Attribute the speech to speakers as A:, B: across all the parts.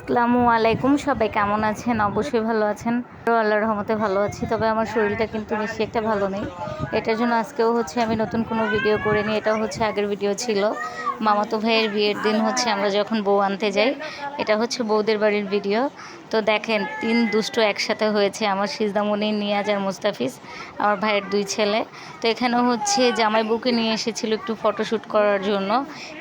A: আসসালামু আলাইকুম, সবাই কেমন আছেন? অবশ্যই ভালো আছেন। আল্লাহর রহমতে ভালো আছি, তবে আমার শরীরটা কিন্তু বেশি একটা ভালো নেই। এটার জন্য আজকেও আমি নতুন কোনো ভিডিও করিনি। এটাও আগের ভিডিও ছিল। মামাতো ভাইয়ের বিয়ের দিন আমরা যখন বউ আনতে যাই, এটা বউদের বাড়ির ভিডিও। তো দেখেন, 3 দুষ্ট একসাথে হয়েছে, আমার সিজদামণি, নিয়াজ আর মুস্তাফিজ, আমার ভাইয়ের 2 ছেলে। তো এখানেও জামাই বউকে নিয়ে এসেছিল একটু ফটোশ্যুট করার জন্য।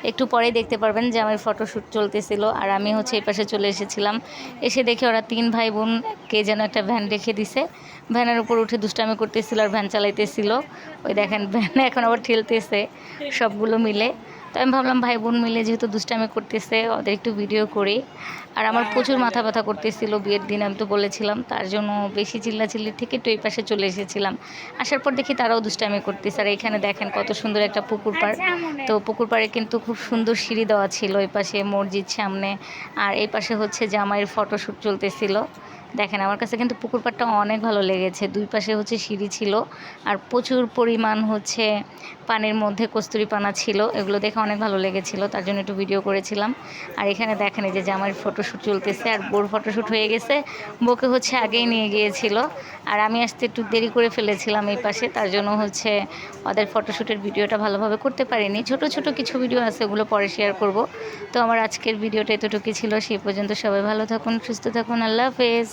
A: একটু পরেই দেখতে পারবেন যে আমার ফটোশ্যুট চলতেছিল, আর আমি এই পাশে চলে এসেছিলাম। এসে দেখি ওরা 3 ভাই বোন কে যেন একটা ভ্যান রেখে দিছে, ভ্যানের উপর উঠে দুষ্টামি করতেছিল আর ভ্যান চালাইতেছিল। ওই দেখেন ভ্যান এখন আবার ঠেলতেছে সবগুলো মিলে। তো আমি ভাবলাম ভাই বোন মিলে যেহেতু দুষ্টামি করতেছে, ওদের একটু ভিডিও করি। আর আমার প্রচুর মাথা ব্যথা করতেছিল বিয়ের দিন, আমি তো বলেছিলাম, তার জন্য বেশি চিল্লাচিল্লির থেকে একটু এই পাশে চলে এসেছিলাম। আসার পর দেখি তারাও দুষ্টামি করতেছে। আর এখানে দেখেন কত সুন্দর একটা পুকুর পাড়। তো পুকুর পাড়ে কিন্তু খুব সুন্দর সিঁড়ি দেওয়া ছিল, ওই পাশে মসজিদ সামনে, আর এই পাশে জামাইয়ের ফটোশ্যুট চলতেছিল। দেখেন, আমার কাছে কিন্তু পুকুর পাড়টা অনেক ভালো লেগেছে। 2 পাশে সিঁড়ি ছিল, আর প্রচুর পরিমাণ পানির মধ্যে কস্তুরি পানা ছিল। এগুলো দেখে অনেক ভালো লেগেছিল, তার জন্য একটু ভিডিও করেছিলাম। আর এখানে দেখেন এই যে জামাইয়ের ফটোশ্যুট চলতেছে, আর বোর ফটোশ্যুট হয়ে গেছে। বউকে আগেই নিয়ে গিয়েছিল, আর আমি আসতে একটু দেরি করে ফেলেছিলাম এই পাশে, তার জন্য ওদের ফটোশ্যুটের ভিডিওটা ভালোভাবে করতে পারিনি। ছোট ছোট কিছু ভিডিও আছে, ওগুলো পরে শেয়ার করব। তো আমার আজকের ভিডিওটা এতটুকুই ছিল। সেই পর্যন্ত সবাই ভালো থাকুন, সুস্থ থাকুন। আল্লাহ হাফেজ।